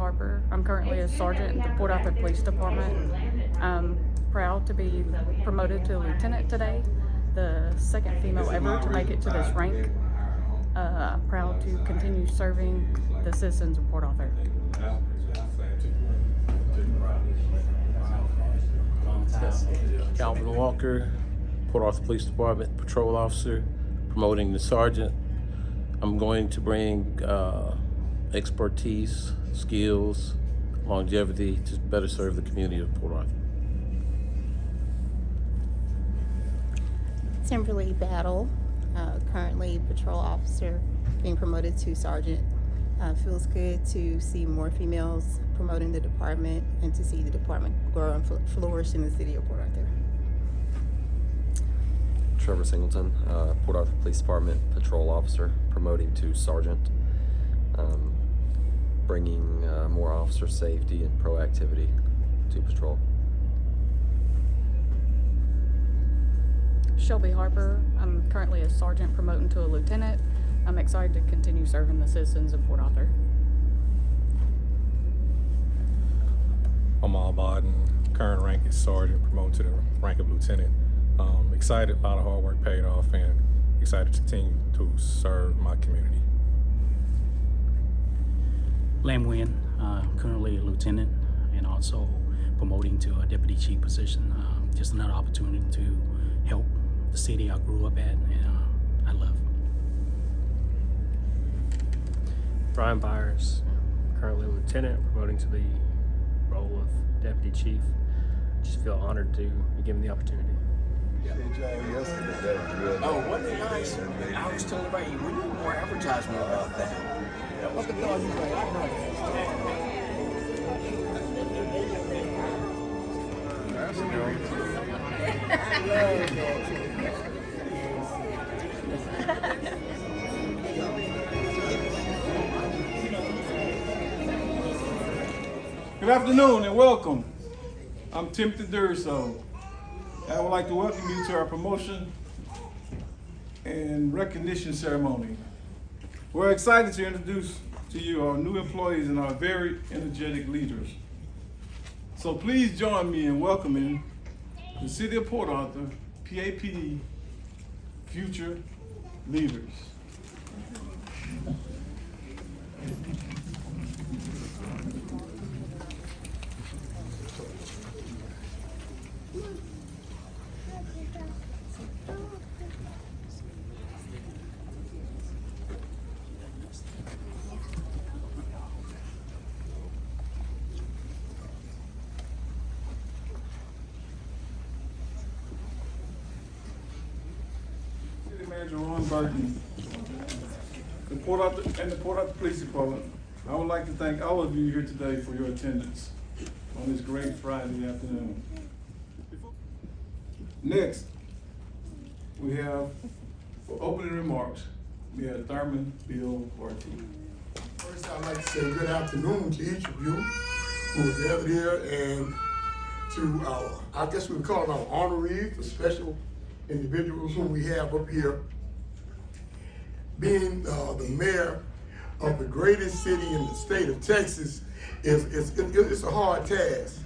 Harper. I'm currently a sergeant in the Port Arthur Police Department. I'm proud to be promoted to lieutenant today, the second female ever to make it to this rank. I'm proud to continue serving the citizens of Port Arthur. Calvin Walker, Port Arthur Police Department patrol officer, promoting to sergeant. I'm going to bring expertise, skills, longevity to better serve the community of Port Arthur. Timberly Battle, currently patrol officer, being promoted to sergeant. Feels good to see more females promoting the department and to see the department grow and flourish in the city of Port Arthur. Sgt Singleton, Port Arthur Police Department patrol officer, promoting to sergeant, bringing more officer safety and proactivity to patrol. Shelby Harper. I'm currently a sergeant promoting to a lieutenant. I'm excited to continue serving the citizens of Port Arthur. Omar Lopez, current rank is sergeant, promoted to the rank of lieutenant. Excited, a lot of hard work paid off, and excited to continue to serve my community. Lam Nguyen, currently a lieutenant and also promoting to a deputy chief position. Just another opportunity to help the city I grew up at and I love. Brian Buers, currently a lieutenant, promoting to the role of deputy chief. Just feel honored to be given the opportunity. Oh, wasn't it nice? I was telling everybody, we need more advertisement about that. What the dog you Good afternoon and welcome. I'm Timothy Duro. I would like to welcome you to our promotion and recognition ceremony. We're excited to introduce to you our new employees and our very energetic leaders. So please join me in welcoming the City of Port Arthur, PAPD, future leaders. Manager Ron Burton, the Port Arthur Police Department. I would like to thank all of you here today for your attendance on this great Friday afternoon. Next, we have, for opening remarks, we have Thurman Bill Ortiz. First, I'd like to say good afternoon to each of you who are gathered here, and to our, I guess we would call them our honorees, the special individuals whom we have up here. Being the mayor of the greatest city in the state of Texas it's a hard task,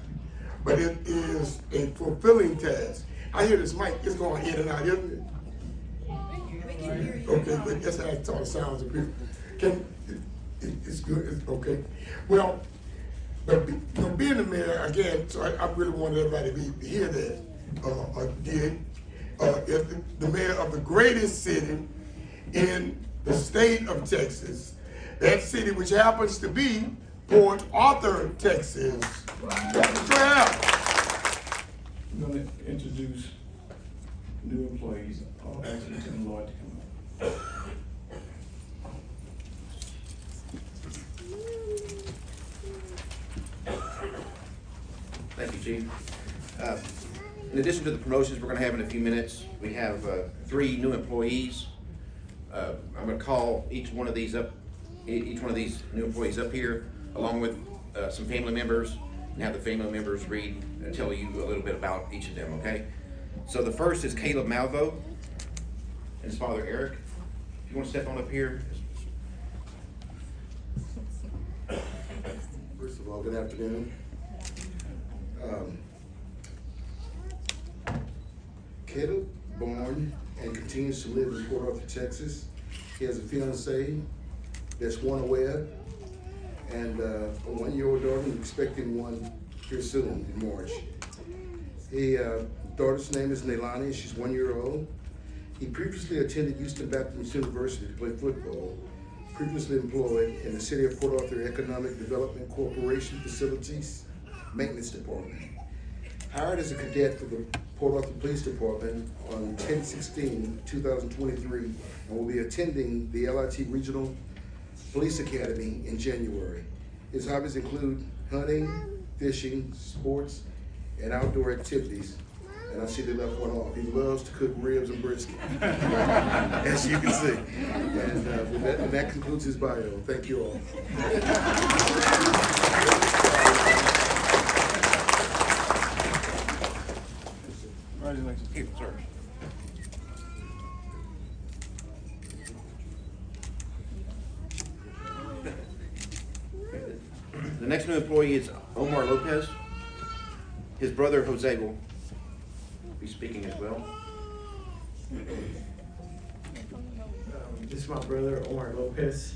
but it is a fulfilling task. I hear this mic is going in and out, isn't it? Okay, but that's how it sort of sounds a bit. It's good, it's okay. Well, but being the mayor, again, so I really want everybody to hear that again. The mayor of the greatest city in the state of Texas, that city which happens to be Port Arthur, Texas. That's proud. I'm going to introduce new employees. I'll ask Lieutenant Lloyd to come up. Thank you, Chief. In addition to the promotions we're going to have in a few minutes, we have 3 new employees. I'm going to call each one of these new employees up here, along with some family members, and have the family members read and tell you a little bit about each of them, okay? So the first is Caleb Malvo and his father Eric. If you want to step on up here. First Well, good afternoon. Caleb, born and continues to live in Port Arthur, Texas. He has a fiancée that's one Webb, and a 1-year-old daughter, and expecting one here soon in March. His daughter's name is Neilani, and she's 1 year old. He previously attended Houston Baptist University to play football, previously employed in the City of Port Arthur Economic Development Corporation Facilities Maintenance Department. Hired as a cadet for the Port Arthur Police Department on 10/16/2023, and will be attending the LIT Regional Police Academy in January. His hobbies include hunting, fishing, sports, and outdoor activities. And I see they left one off. He loves to cook ribs and brisket, as you can see. And that concludes his bio. Thank you all. Congratulations. Here, sir. The next new employee is Omar Lopez. His brother Jose will be speaking as well. This is my brother Omar Lopez.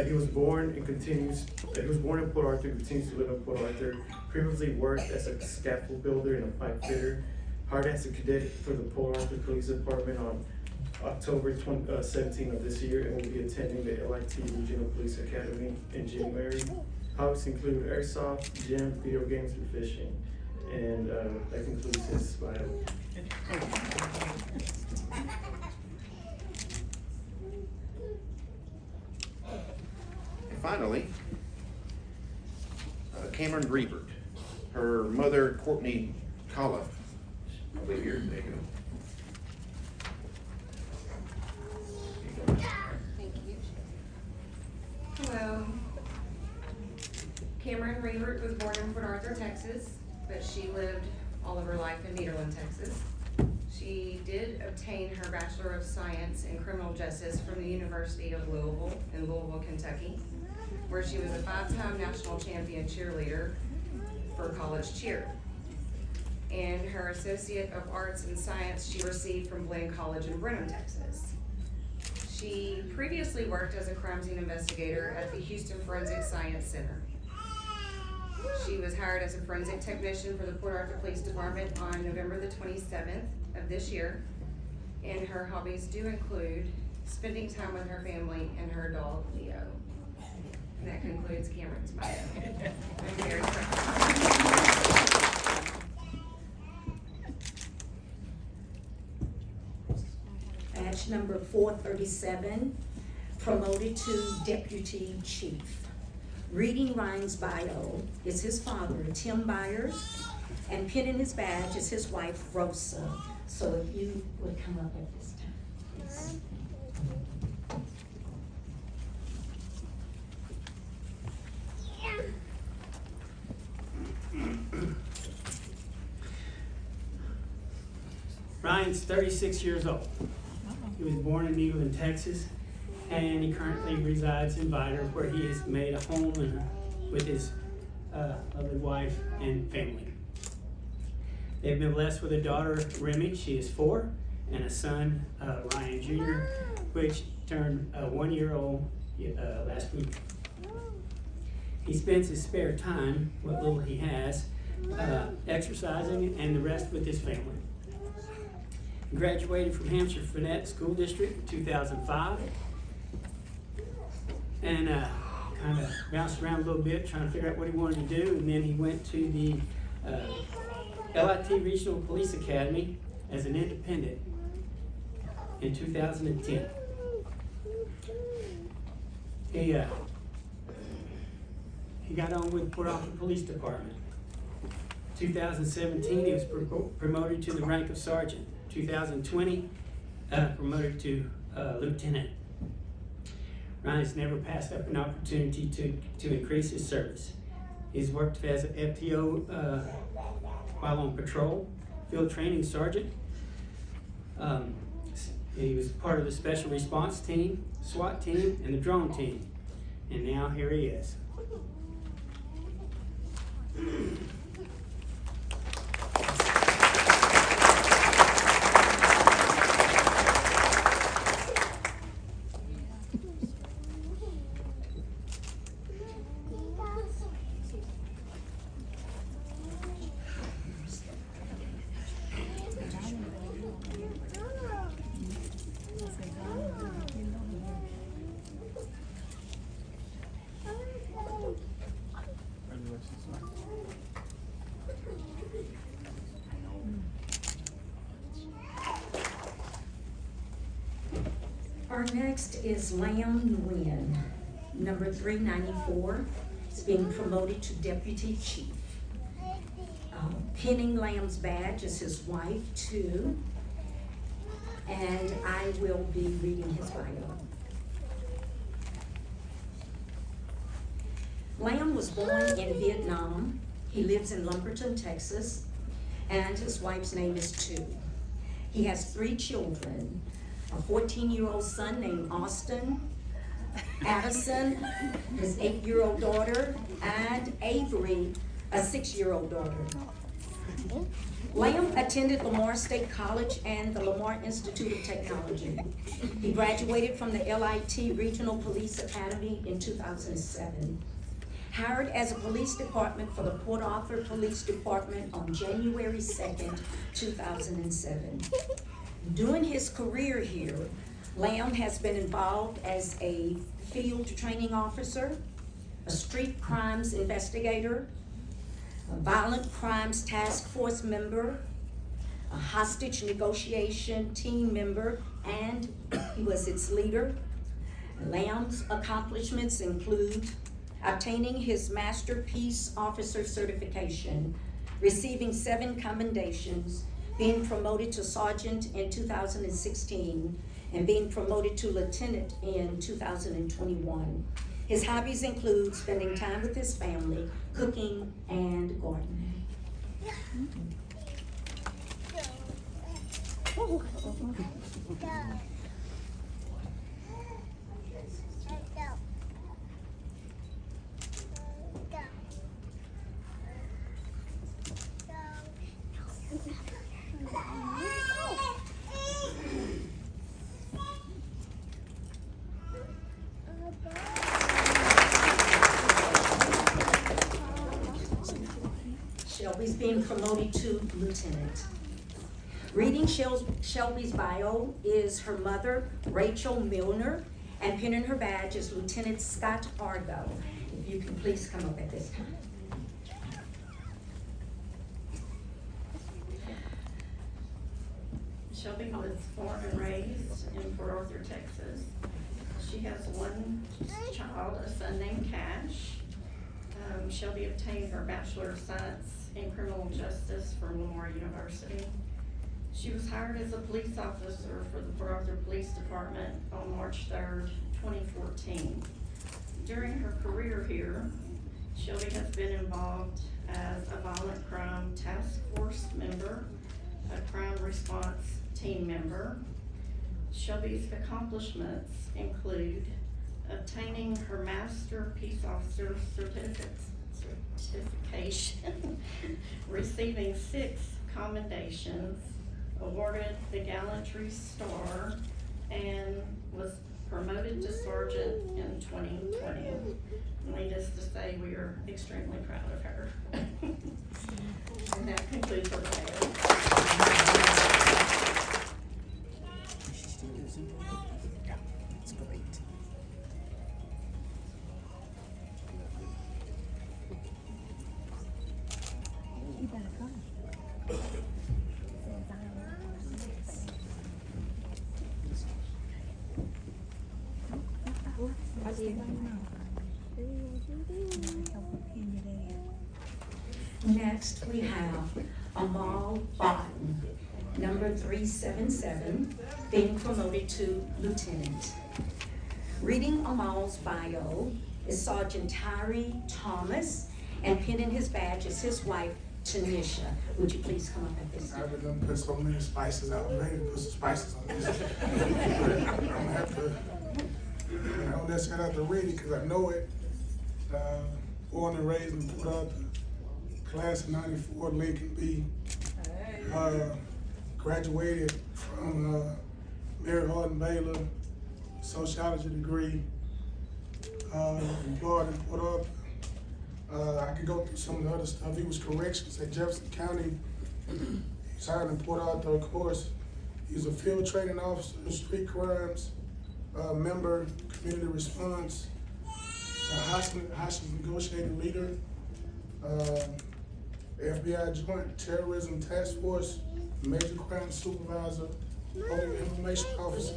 He was born in Port Arthur, continues to live in Port Arthur. Previously worked as a scaffold builder and a pipe fitter. Hired as a cadet for the Port Arthur Police Department on October 17 of this year, and will be attending the LIT Regional Police Academy in January. Hobbies include airsoft, gym, video games, and fishing. And that concludes his bio. And finally, Cameron Rebert. Her mother, Courtney Colliff, I believe here. There you go. Thank you. Hello. Cameron Rebert was born in Port Arthur, Texas, but she lived all of her life in Nederland, Texas. She did obtain her Bachelor of Science in Criminal Justice from the University of Louisville in Louisville, Kentucky, where she was a 5-time national champion cheerleader for college cheer. And her Associate of Arts in Science she received from Blaine College in Brenham, Texas. She previously worked as a crime scene investigator at the Houston Forensic Science Center. She was hired as a forensic technician for the Port Arthur Police Department on November the 27th of this year. And her hobbies do include spending time with her family and her dog, Leo. And that concludes Cameron's bio. I'm very proud. Badge number 437, promoted to Deputy Chief. Reading Ryan's bio is his father, Tim Buers, and pinning his badge is his wife, Rosa. So if you would come up at this time, please. Ryan's 36 years old. He was born in Nederland, Texas, and he currently resides in Vidor, where he has made a home with his lovely wife and family. They've been blessed with a daughter, Remy, she is 4, and a son, Ryan Jr., which turned 1 year old last week. He spends his spare time, what little he has, exercising and the rest with his family. He graduated from Hampshire Finette School District in 2005. And kind of bounced around a little bit trying to figure out what he wanted to do, and then he went to the LIT Regional Police Academy as an independent in 2010. He got on with Port Arthur Police Department. 2017, he was promoted to the rank of sergeant. 2020, promoted to lieutenant. Ryan has never passed up an opportunity to increase his service. He's worked as an FTO while on patrol, field training sergeant. He was part of the special response team, SWAT team, and the drone team. And now here he is. Our next is Lam Nguyen, number 394. Is being promoted to deputy chief. Pinning Lam's badge is his wife, too. And I will be reading his bio. Lam was born in Vietnam. He lives in Lumberton, Texas, and his wife's name is Tu. He has 3 children, a 14-year-old son named Austin, Addison, his 8-year-old daughter, and Avery, a 6-year-old daughter. Lam attended Lamar State College and the Lamar Institute of Technology. He graduated from the LIT Regional Police Academy in 2007. Hired as a police department for the Port Arthur Police Department on January 2nd, 2007. During his career here, Lam has been involved as a field training officer, a street crimes investigator, a violent crimes task force member, a hostage negotiation team member, and he was its leader. Lam's accomplishments include obtaining his Master Peace Officer certification, receiving 7 commendations, being promoted to sergeant in 2016, and being promoted to lieutenant in 2021. His hobbies include spending time with his family, cooking, and gardening. Shelby's being promoted to lieutenant. Reading Shelby's bio is her mother, Rachel Milner, and pinning her badge is Lieutenant Scott Argo. If you can please come up at this time. Shelby was born and raised in Port Arthur, Texas. She has 1 child, a son named Cash. Shelby obtained her Bachelor of Science in Criminal Justice from Lamar University. She was hired as a police officer for the Port Arthur Police Department on March 3rd, 2014. During her career here, Shelby has been involved as a violent crime task force member, a crime response team member. Shelby's accomplishments include obtaining her Master Peace Officer certification, receiving 6 commendations, awarded the Gallantry Star, and was promoted to sergeant in 2020. Needless to say, we are extremely proud of her. And that concludes her bio. Next, we have Omar Lopez, number 377, being promoted to lieutenant. Reading Amal's bio is Sergeant Tyree Thomas, and pinning his badge is his wife, Tanisha. Would you please come up at this time? I would done put so many spices out. I'm ready to put some spices on this. I'm gonna have to, I don't necessarily have to read it because I know it. Born and raised in Port Arthur, class of 94, Lincoln B. Graduated from Mary Hardin Baylor, sociology degree. Employed in Port Arthur. I could go through some of the other stuff. He was corrections at Jefferson County. He's hired in Port Arthur, of course. He was a field training officer, street crimes, member, community response, hostage negotiating leader, FBI Joint Terrorism Task Force, Major Crime Supervisor, Public Information Officer.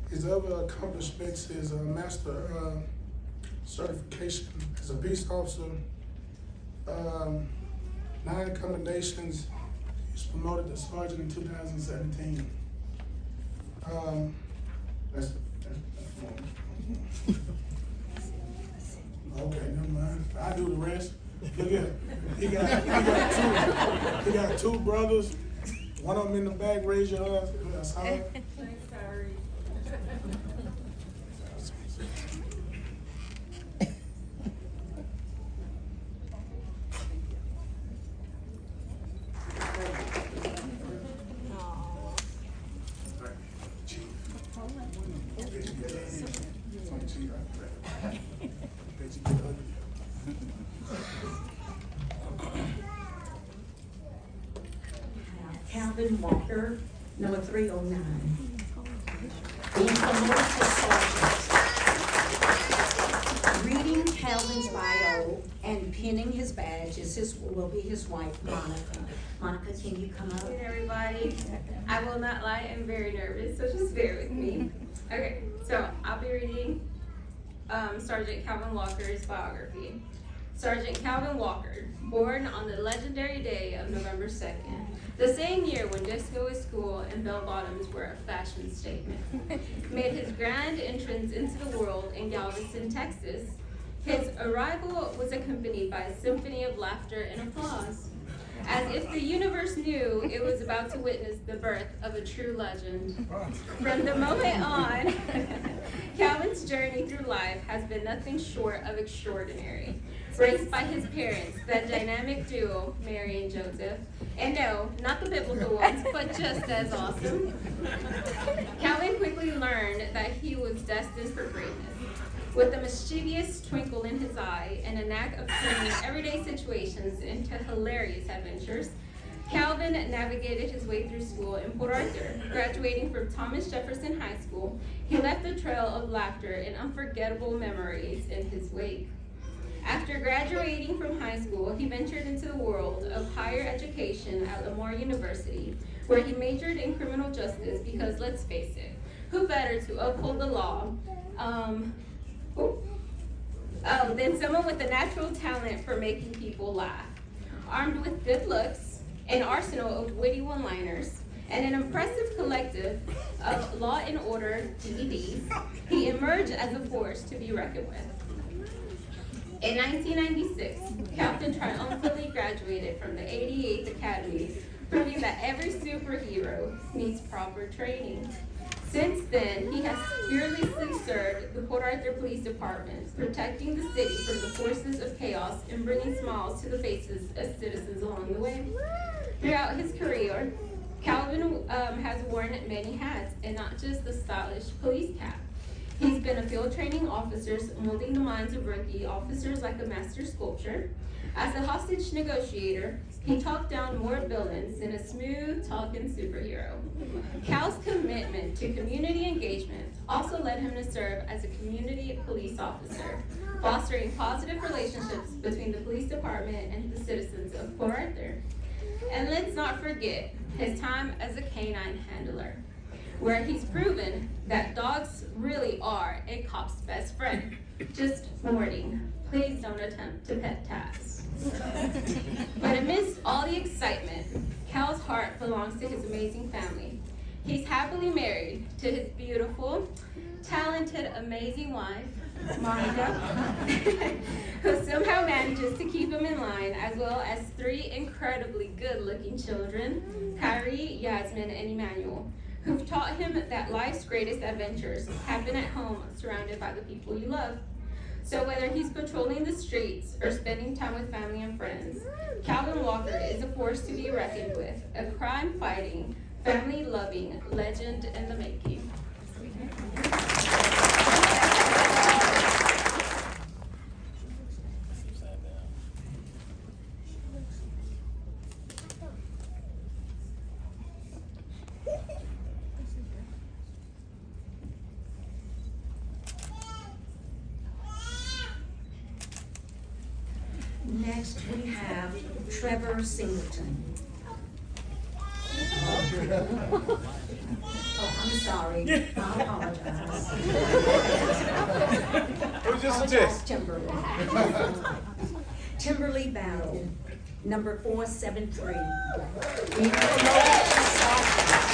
His other accomplishments is a master certification as a peace officer, 9 commendations. He was promoted to sergeant in 2017. That's okay, never mind. I do the rest. Look at him. He got two brothers. One of them in the back. Raise your hands. That's all. Thanks, Kyrie. Calvin Walker, number 309. Being promoted to sergeant. Reading Calvin's bio and pinning his badge will be his wife, Monica. Monica, can you come up? Hey everybody, I will not lie, I'm very nervous, so just bear with me. Okay, so I'll be reading Sergeant Calvin Walker's biography. Sergeant Calvin Walker, born on the legendary day of November 2nd, the same year when disco is cool and bell-bottoms were a fashion statement, made his grand entrance into the world in Galveston, Texas. His arrival was accompanied by a symphony of laughter and applause, as if the universe knew it was about to witness the birth of a true legend. From the moment on, Calvin's journey through life has been nothing short of extraordinary. Raised by his parents, that dynamic duo, Mary and Joseph, and no, not the biblical ones, but just as awesome. Calvin quickly learned that he was destined for greatness. With a mischievous twinkle in his eye and a knack of turning everyday situations into hilarious adventures, Calvin navigated his way through school in Port Arthur. Graduating from Thomas Jefferson High School, he left a trail of laughter and unforgettable memories in his wake. After graduating from high school, he ventured into the world of higher education at Lamar University, where he majored in criminal justice because, let's face it, who better to uphold the law than someone with a natural talent for making people laugh. Armed with good looks, an arsenal of witty one-liners, and an impressive collective of law and order DVDs, he emerged as a force to be reckoned with. In 1996, Calvin triumphantly graduated from the 88th Academy, proving that every superhero needs proper training. Since then, he has fearlessly served the Port Arthur Police Department, protecting the city from the forces of chaos and bringing smiles to the faces of citizens along the way. Throughout his career, Calvin has worn many hats, and not just the stylish police cap. He's been a field training officer, molding the minds of rookie officers like a master sculptor. As a hostage negotiator, he talked down more villains than a smooth-talking superhero. Cal's commitment to community engagement also led him to serve as a community police officer, fostering positive relationships between the police department and the citizens of Port Arthur. And let's not forget his time as a canine handler, where he's proven that dogs really are a cop's best friend. Just warning, please don't attempt to pet Taz. But amidst all the excitement, Cal's heart belongs to his amazing family. He's happily married to his beautiful, talented, amazing wife, Monica, who somehow manages to keep him in line, as well as 3 incredibly good-looking children, Kyrie, Yasmin, and Emmanuel, who've taught him that life's greatest adventures happen at home, surrounded by the people you love. So whether he's patrolling the streets or spending time with family and friends, Calvin Walker is a force to be reckoned with, a crime-fighting, family-loving legend in the making. Next, we have Trevor Singleton. Oh, I'm sorry. I apologize. It was just a test. Timberly. Timberly Battle, number 473. Being promoted to sergeant.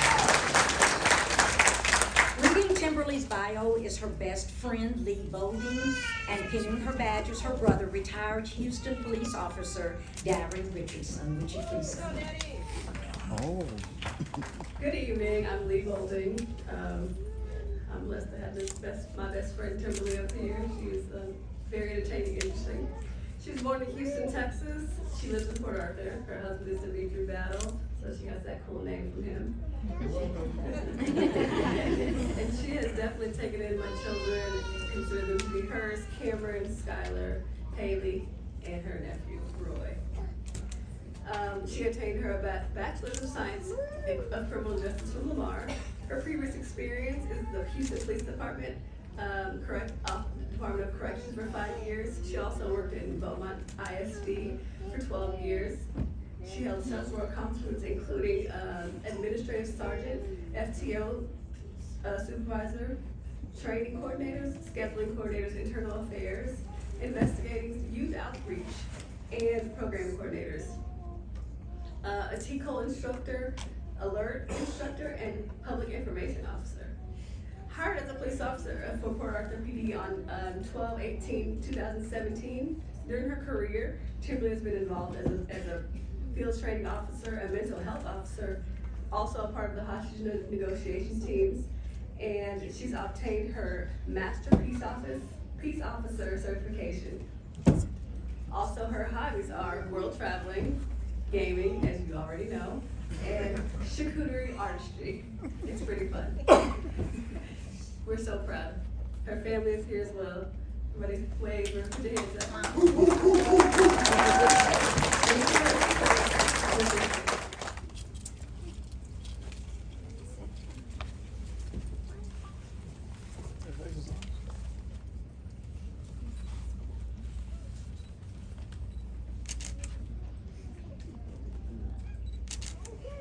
Reading Timberly's bio is her best friend, Lee Bowden, and pinning her badge is her brother, retired Houston police officer, Darren Richardson. Would you please come? Oh. Good evening, I'm Lee Golding. I'm blessed to have my best friend Timberly up here. She is very entertaining and interesting. She was born in Houston, Texas. She lives in Port Arthur. Her husband is Sgt Battle, so she has that cool name from him. And she has definitely taken in my children, consider them to be hers, Cameron, Skylar, Haley, and her nephew, Roy. She attained her Bachelor's of Science of Criminal Justice from Lamar. Her previous experience is the Houston Police Department, Department of Corrections for 5 years. She also worked in Beaumont ISD for 12 years. She held several accomplishments, including Administrative Sergeant, FTO Supervisor, Training Coordinators, Scheduling Coordinators, Internal Affairs, Investigating Youth Outreach, and Program Coordinators. A TCOL instructor, alert instructor, and public information officer. Hired as a police officer for Port Arthur PD on 12/18/2017. During her career, Timberly has been involved as a field training officer, a mental health officer, also a part of the hostage negotiation teams, and she's obtained her Master Peace Officer certification. Also, her hobbies are world traveling, gaming, as you already know, and charcuterie artistry. It's pretty fun. We're so proud. Her family is here as well. Everybody wave or put your hands up.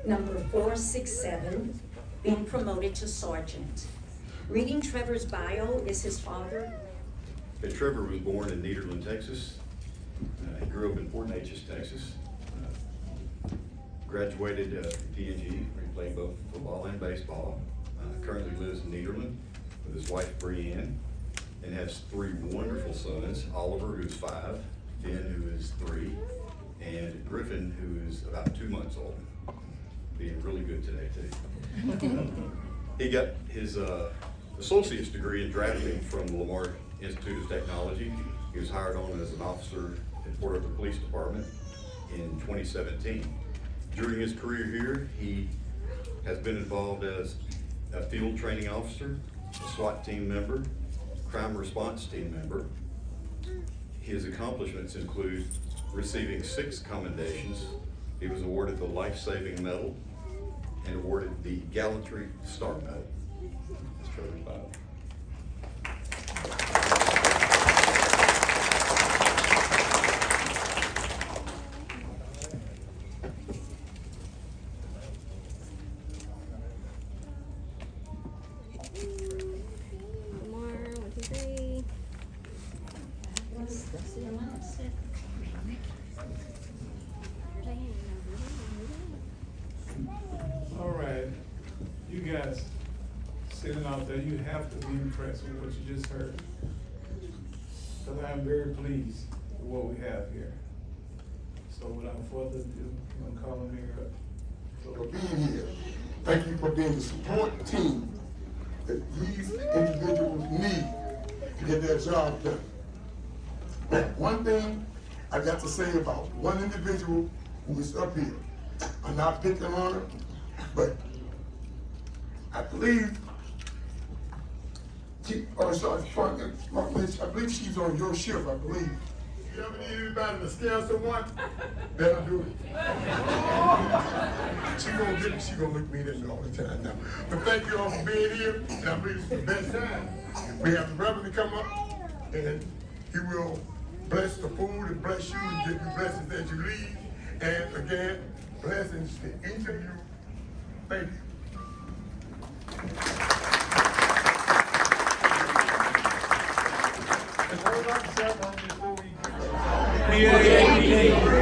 Number 467, being promoted to sergeant. Reading Trevor's bio is his father. Trevor was born in Nederland, Texas. He grew up in Port Neches, Texas. Graduated PNG, where he played both football and baseball. Currently lives in Nederland with his wife Brianne, and has 3 wonderful sons: Oliver, who's 5, Finn, who is 3, and Griffin, who is about 2 months old. Being really good today, too. He got his associate's degree in drafting from the Lamar Institute of Technology. He was hired on as an officer at Port Arthur Police Department in 2017. During his career here, he has been involved as a field training officer, a SWAT team member, crime response team member. His accomplishments include receiving 6 commendations. He was awarded the Life Saving Medal and awarded the Gallantry Star Medal. That's Trevor's bio. All right, you guys sitting out there, you have to be impressed with what you just heard. Because I am very pleased with what we have here. So without further ado, I'm gonna call the mayor up. For being here. Thank you for being the support team that these individuals need to get their job done. Now, one thing I got to say about one individual who is up here, I'm not picking on her, but I believe I believe she's on your shift, I believe. You ever need anybody to scare someone? That'll do it. She gonna look me this all the time now. But thank you all for being here, and I believe it's the best time. We have the Reverend to come up, and he will bless the food and bless you and give you blessings as you leave. And again, blessings to each of you. Thank you. And what about the ceremony before we get? PAPD.